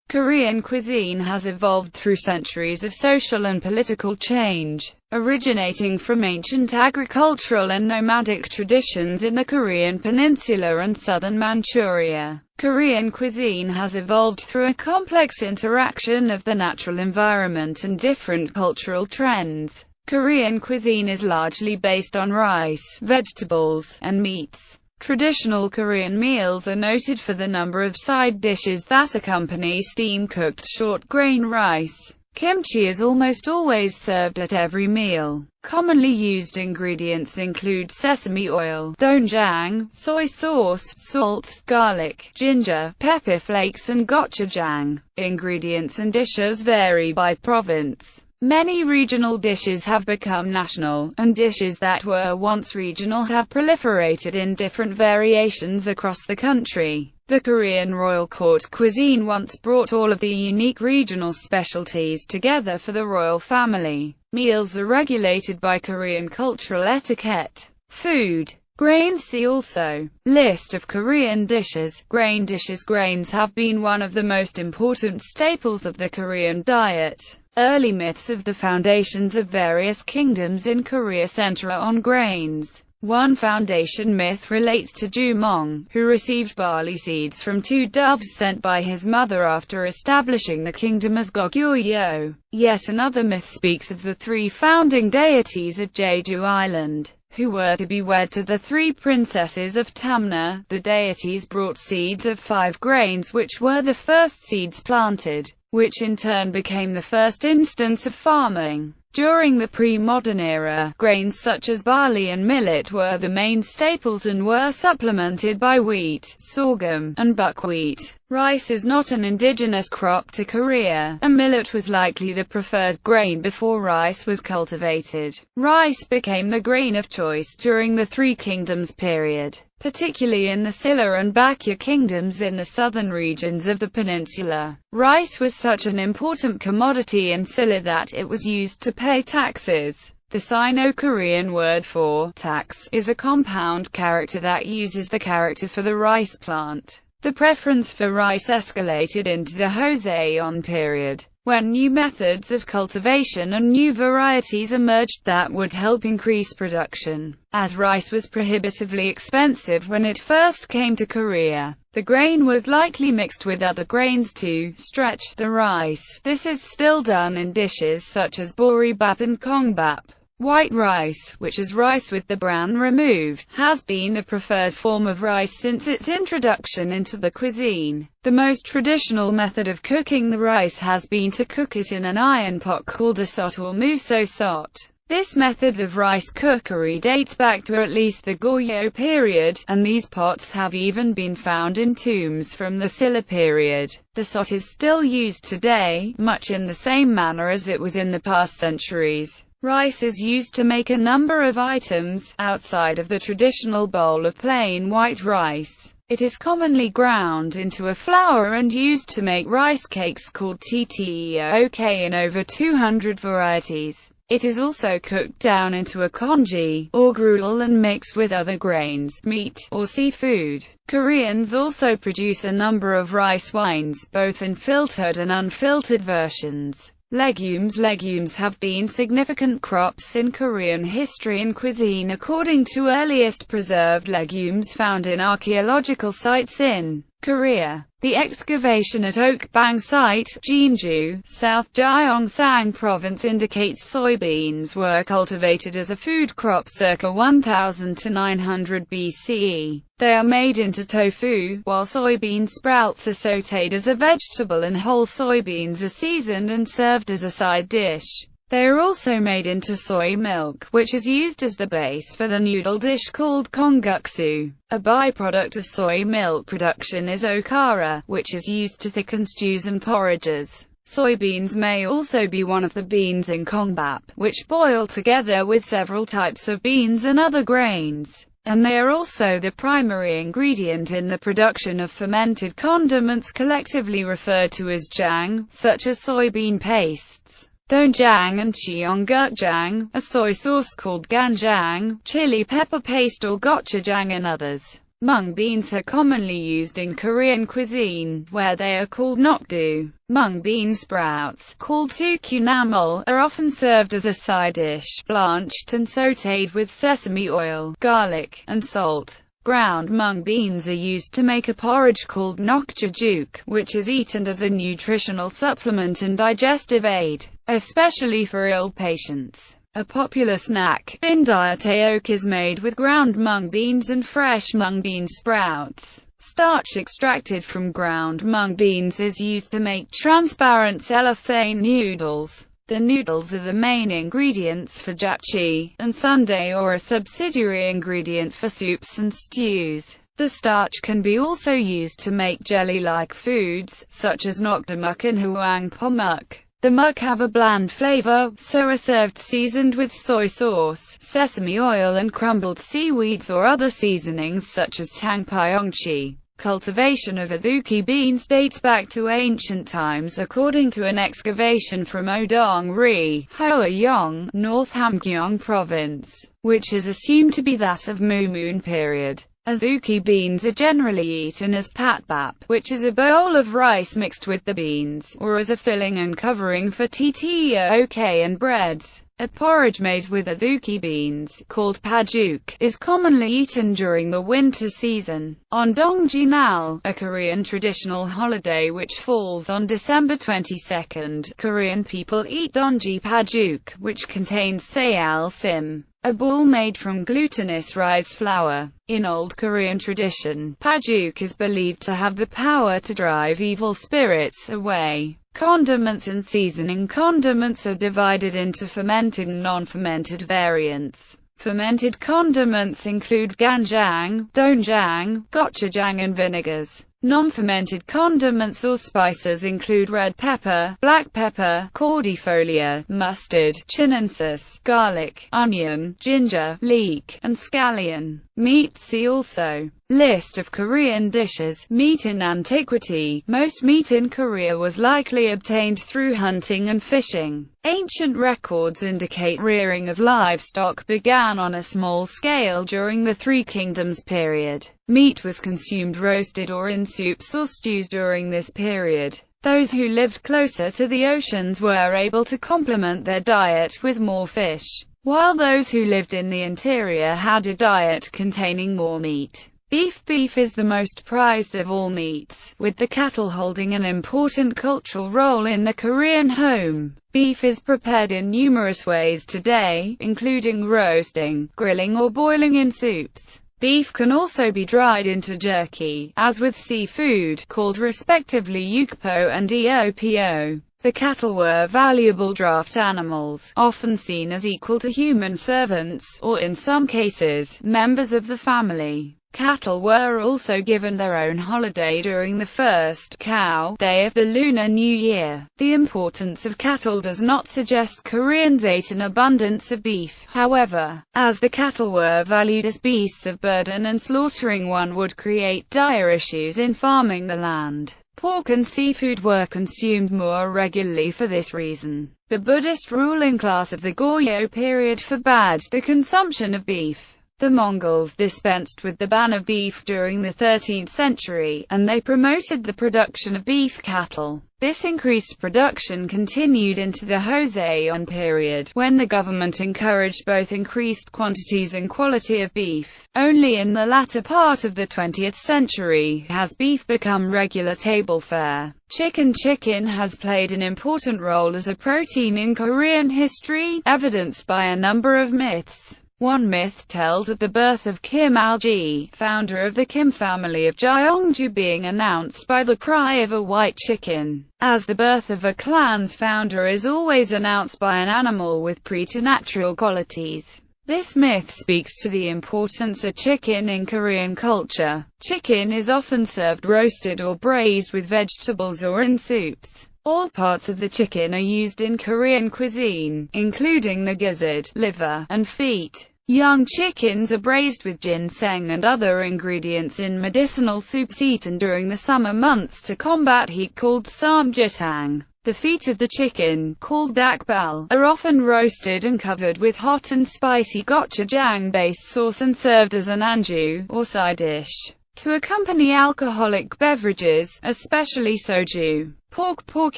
Korean cuisine has evolved through centuries of social and political change, originating from ancient agricultural and nomadic traditions in the Korean peninsula and southern Manchuria. Korean cuisine has evolved through a complex interaction of the natural environment and different cultural trends. Korean cuisine is largely based on rice, vegetables, and meats. Traditional Korean meals are noted for the number of side dishes that accompany steam-cooked short-grain rice. Kimchi is almost always served at every meal. Commonly used ingredients include sesame oil, doenjang, soy sauce, salt, garlic, ginger, pepper flakes and gochujang. Ingredients and dishes vary by province. Many regional dishes have become national, and dishes that were once regional have proliferated in different variations across the country. The Korean royal court cuisine once brought all of the unique regional specialties together for the royal family. Meals are regulated by Korean cultural etiquette. Food. Grains. See also. List of Korean dishes. Grain dishes. Grains have been one of the most important staples of the Korean diet. Early myths of the foundations of various kingdoms in Korea center on grains. One foundation myth relates to Jumong, who received barley seeds from two doves sent by his mother after establishing the kingdom of Goguryeo. Yet another myth speaks of the three founding deities of Jeju Island, who were to be wed to the three princesses of Tamna. The deities brought seeds of 5 grains which were the first seeds planted, which in turn became the first instance of farming. During the pre-modern era, grains such as barley and millet were the main staples and were supplemented by wheat, sorghum, and buckwheat. Rice is not an indigenous crop to Korea, and millet was likely the preferred grain before rice was cultivated. Rice became the grain of choice during the Three Kingdoms period, particularly in the Silla and Baekje kingdoms in the southern regions of the peninsula. Rice was such an important commodity in Silla that it was used to pay taxes. The Sino-Korean word for tax is a compound character that uses the character for the rice plant. The preference for rice escalated into the Joseon period, when new methods of cultivation and new varieties emerged that would help increase production. As rice was prohibitively expensive when it first came to Korea, the grain was likely mixed with other grains to stretch the rice. This is still done in dishes such as boribap and kongbap. White rice, which is rice with the bran removed, has been the preferred form of rice since its introduction into the cuisine. The most traditional method of cooking the rice has been to cook it in an iron pot called a sot or muso sot. This method of rice cookery dates back to at least the Goryeo period, and these pots have even been found in tombs from the Silla period. The sot is still used today, much in the same manner as it was in the past centuries. Rice is used to make a number of items, outside of the traditional bowl of plain white rice. It is commonly ground into a flour and used to make rice cakes called tteok in over 200 varieties. It is also cooked down into a congee, or gruel, and mixed with other grains, meat, or seafood. Koreans also produce a number of rice wines, both in filtered and unfiltered versions. Legumes. Legumes have been significant crops in Korean history and cuisine according to earliest preserved legumes found in archaeological sites in Korea. The excavation at Okbang site, Jeonju, South Gyeongsang Province indicates soybeans were cultivated as a food crop circa 1000 to 900 BCE. They are made into tofu, while soybean sprouts are sautéed as a vegetable and whole soybeans are seasoned and served as a side dish. They are also made into soy milk, which is used as the base for the noodle dish called kongguksu. A byproduct of soy milk production is okara, which is used to thicken stews and porridges. Soybeans may also be one of the beans in kongbap, which boil together with several types of beans and other grains. And they are also the primary ingredient in the production of fermented condiments collectively referred to as jang, such as soybean pastes, doenjang and cheonggukjang, a soy sauce called ganjang, chili pepper paste or gochujang, and others. Mung beans are commonly used in Korean cuisine, where they are called nokdu. Mung bean sprouts, called sukkunamul, are often served as a side dish, blanched and sautéed with sesame oil, garlic, and salt. Ground mung beans are used to make a porridge called nokjajuk, which is eaten as a nutritional supplement and digestive aid, especially for ill patients. A popular snack, indaeteok, is made with ground mung beans and fresh mung bean sprouts. Starch extracted from ground mung beans is used to make transparent cellophane noodles. The noodles are the main ingredients for japchae, and sundae, or a subsidiary ingredient for soups and stews. The starch can be also used to make jelly-like foods, such as nokdamuk and hwangpomuk. The muk have a bland flavor, so are served seasoned with soy sauce, sesame oil and crumbled seaweeds or other seasonings such as tangpyeongchi. Cultivation of azuki beans dates back to ancient times according to an excavation from Odong-ri, Hwayong, North Hamgyong Province, which is assumed to be that of Mumun period. Azuki beans are generally eaten as patbap, which is a bowl of rice mixed with the beans, or as a filling and covering for tteok and breads. A porridge made with azuki beans, called pajuk, is commonly eaten during the winter season. On Dongjinal, a Korean traditional holiday which falls on December 22nd, Korean people eat donji pajuk, which contains sayal sim, a ball made from glutinous rice flour. In Old Korean tradition, pajuk is believed to have the power to drive evil spirits away. Condiments and seasoning. Condiments are divided into fermented and non-fermented variants. Fermented condiments include ganjang, doenjang, gochujang and vinegars. Non-fermented condiments or spices include red pepper, black pepper, cordifolia, mustard, chinensis, garlic, onion, ginger, leek, and scallion. Meat. See also List of Korean dishes. Meat in antiquity. Most meat in Korea was likely obtained through hunting and fishing. Ancient records indicate rearing of livestock began on a small scale during the Three Kingdoms period. Meat was consumed roasted or in soups or stews during this period. Those who lived closer to the oceans were able to complement their diet with more fish, while those who lived in the interior had a diet containing more meat. Beef is the most prized of all meats, with the cattle holding an important cultural role in the Korean home. Beef is prepared in numerous ways today, including roasting, grilling or boiling in soups. Beef can also be dried into jerky, as with seafood, called respectively yukpo and eopo. The cattle were valuable draft animals, often seen as equal to human servants, or in some cases, members of the family. Cattle were also given their own holiday during the first cow day of the Lunar New Year. The importance of cattle does not suggest Koreans ate an abundance of beef, however, as the cattle were valued as beasts of burden and slaughtering one would create dire issues in farming the land. Pork and seafood were consumed more regularly for this reason. The Buddhist ruling class of the Goryeo period forbade the consumption of beef. The Mongols dispensed with the ban of beef during the 13th century, and they promoted the production of beef cattle. This increased production continued into the Joseon period, when the government encouraged both increased quantities and quality of beef. Only in the latter part of the 20th century has beef become regular table fare. Chicken has played an important role as a protein in Korean history, evidenced by a number of myths. One myth tells of the birth of Kim Alji, founder of the Kim family of Gyeongju, being announced by the cry of a white chicken. As the birth of a clan's founder is always announced by an animal with preternatural qualities. This myth speaks to the importance of chicken in Korean culture. Chicken is often served roasted or braised with vegetables or in soups. All parts of the chicken are used in Korean cuisine, including the gizzard, liver, and feet. Young chickens are braised with ginseng and other ingredients in medicinal soups eaten during the summer months to combat heat called samjitang. The feet of the chicken, called dakbal, are often roasted and covered with hot and spicy gochujang-based sauce and served as an anju, or side dish, to accompany alcoholic beverages, especially soju. Pork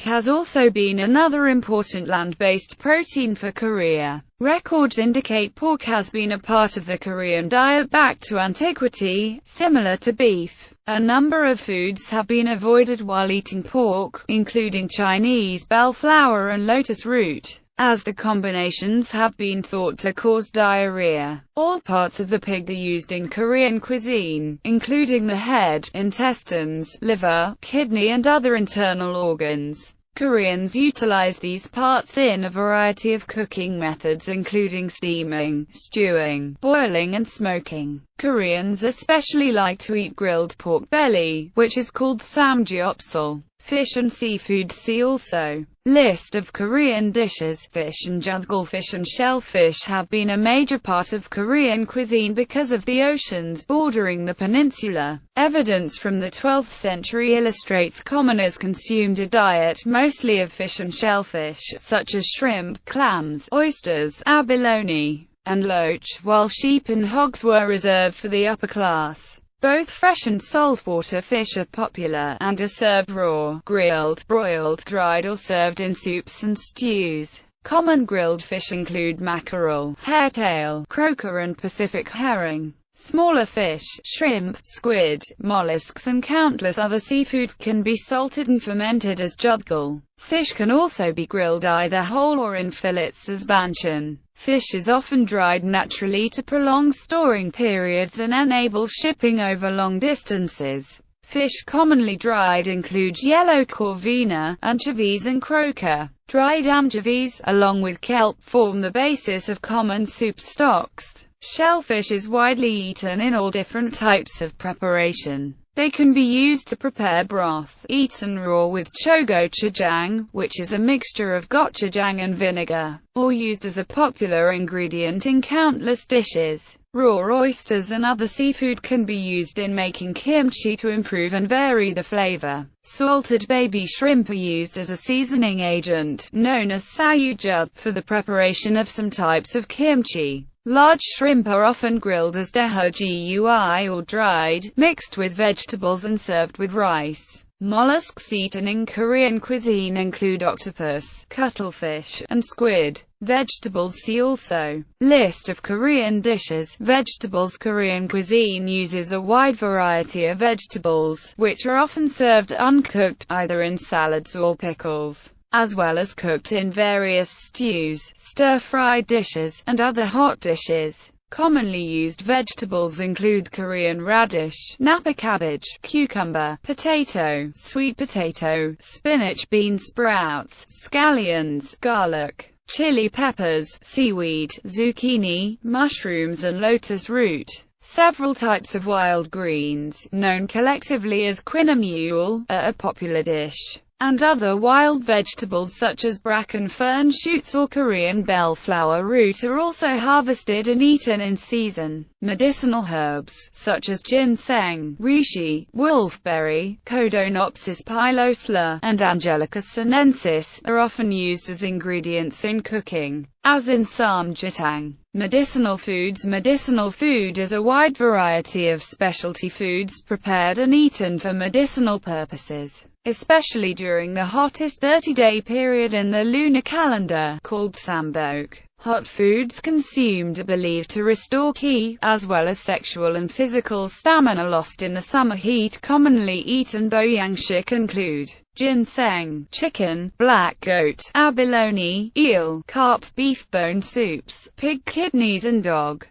has also been another important land-based protein for Korea. Records indicate pork has been a part of the Korean diet back to antiquity, similar to beef. A number of foods have been avoided while eating pork, including Chinese bell flour and lotus root, as the combinations have been thought to cause diarrhea. All parts of the pig are used in Korean cuisine, including the head, intestines, liver, kidney and other internal organs. Koreans utilize these parts in a variety of cooking methods including steaming, stewing, boiling and smoking. Koreans especially like to eat grilled pork belly, which is called samgyeopsal. Fish and seafood. See also list of Korean dishes. Fish and judgul. Fish and shellfish have been a major part of Korean cuisine because of the oceans bordering the peninsula. Evidence from the 12th century illustrates commoners consumed a diet mostly of fish and shellfish, such as shrimp, clams, oysters, abalone, and loach, while sheep and hogs were reserved for the upper class. Both fresh and saltwater fish are popular, and are served raw, grilled, broiled, dried or served in soups and stews. Common grilled fish include mackerel, hairtail, croaker and Pacific herring. Smaller fish, shrimp, squid, mollusks and countless other seafood can be salted and fermented as judgul. Fish can also be grilled either whole or in fillets as banchan. Fish is often dried naturally to prolong storing periods and enable shipping over long distances. Fish commonly dried include yellow corvina, anchovies and croaker. Dried anchovies, along with kelp, form the basis of common soup stocks. Shellfish is widely eaten in all different types of preparation. They can be used to prepare broth, eaten raw with chogochujang, which is a mixture of gochujang and vinegar, or used as a popular ingredient in countless dishes. Raw oysters and other seafood can be used in making kimchi to improve and vary the flavor. Salted baby shrimp are used as a seasoning agent, known as sayujud, for the preparation of some types of kimchi. Large shrimp are often grilled as daehogui or dried, mixed with vegetables and served with rice. Mollusks eaten in Korean cuisine include octopus, cuttlefish, and squid. Vegetables. See also list of Korean dishes. Vegetables. Korean cuisine uses a wide variety of vegetables, which are often served uncooked, either in salads or pickles, as well as cooked in various stews, stir-fried dishes, and other hot dishes. Commonly used vegetables include Korean radish, napa cabbage, cucumber, potato, sweet potato, spinach, bean sprouts, scallions, garlic, chili peppers, seaweed, zucchini, mushrooms and lotus root. Several types of wild greens, known collectively as quinamule, are a popular dish, and other wild vegetables such as bracken fern shoots or Korean bellflower root are also harvested and eaten in season. Medicinal herbs, such as ginseng, reishi, wolfberry, Codonopsis pilosla, and Angelica sinensis, are often used as ingredients in cooking, as in samgyetang. Medicinal foods. Medicinal food is a wide variety of specialty foods prepared and eaten for medicinal purposes, especially during the hottest 30-day period in the lunar calendar, called Sambeok. Hot foods consumed are believed to restore ki, as well as sexual and physical stamina lost in the summer heat. Commonly eaten boyangshik include ginseng, chicken, black goat, abalone, eel, carp, beef bone soups, pig kidneys and dog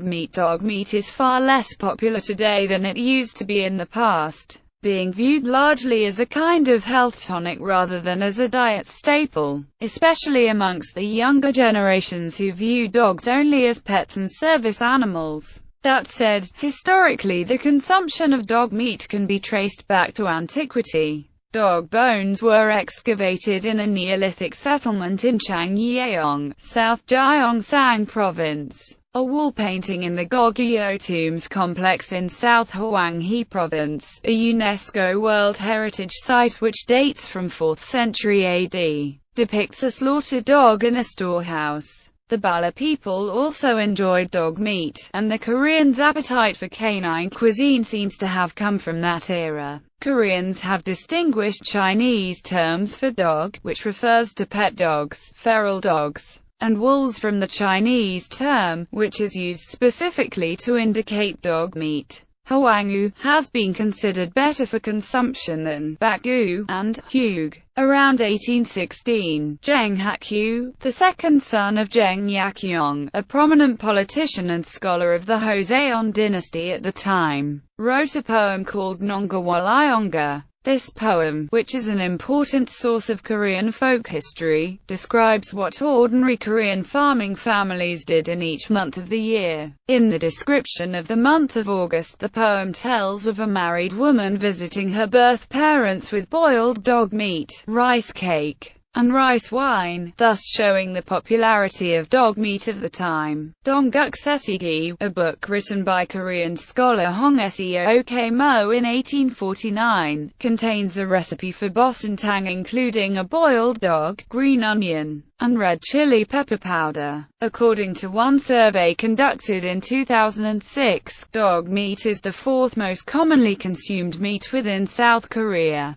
meat. Dog meat is far less popular today than it used to be in the past, being viewed largely as a kind of health tonic rather than as a diet staple, especially amongst the younger generations who view dogs only as pets and service animals. That said, historically the consumption of dog meat can be traced back to antiquity. Dog bones were excavated in a Neolithic settlement in Changnyeong, South Gyeongsang Province. a wall painting in the Goguryeo Tombs complex in South Hwanghae Province, a UNESCO World Heritage Site which dates from 4th century AD, depicts a slaughtered dog in a storehouse. The Bala people also enjoyed dog meat, and the Koreans' appetite for canine cuisine seems to have come from that era. Koreans have distinguished Chinese terms for dog, which refers to pet dogs, feral dogs, and wolves from the Chinese term, which is used specifically to indicate dog meat. Hwanghae has been considered better for consumption than bakgu and hyug. Around 1816, Jeng Hakyu, the second son of Jeng Yakyeong, a prominent politician and scholar of the Joseon dynasty at the time, wrote a poem called Nongawalionga. This poem, which is an important source of Korean folk history, describes what ordinary Korean farming families did in each month of the year. In the description of the month of August, the poem tells of a married woman visiting her birth parents with boiled dog meat, rice cake, and rice wine, thus showing the popularity of dog meat of the time. Dongguk Sesigi, a book written by Korean scholar Hong Seok Mo in 1849, contains a recipe for bosintang including a boiled dog, green onion, and red chili pepper powder. According to one survey conducted in 2006, dog meat is the fourth most commonly consumed meat within South Korea.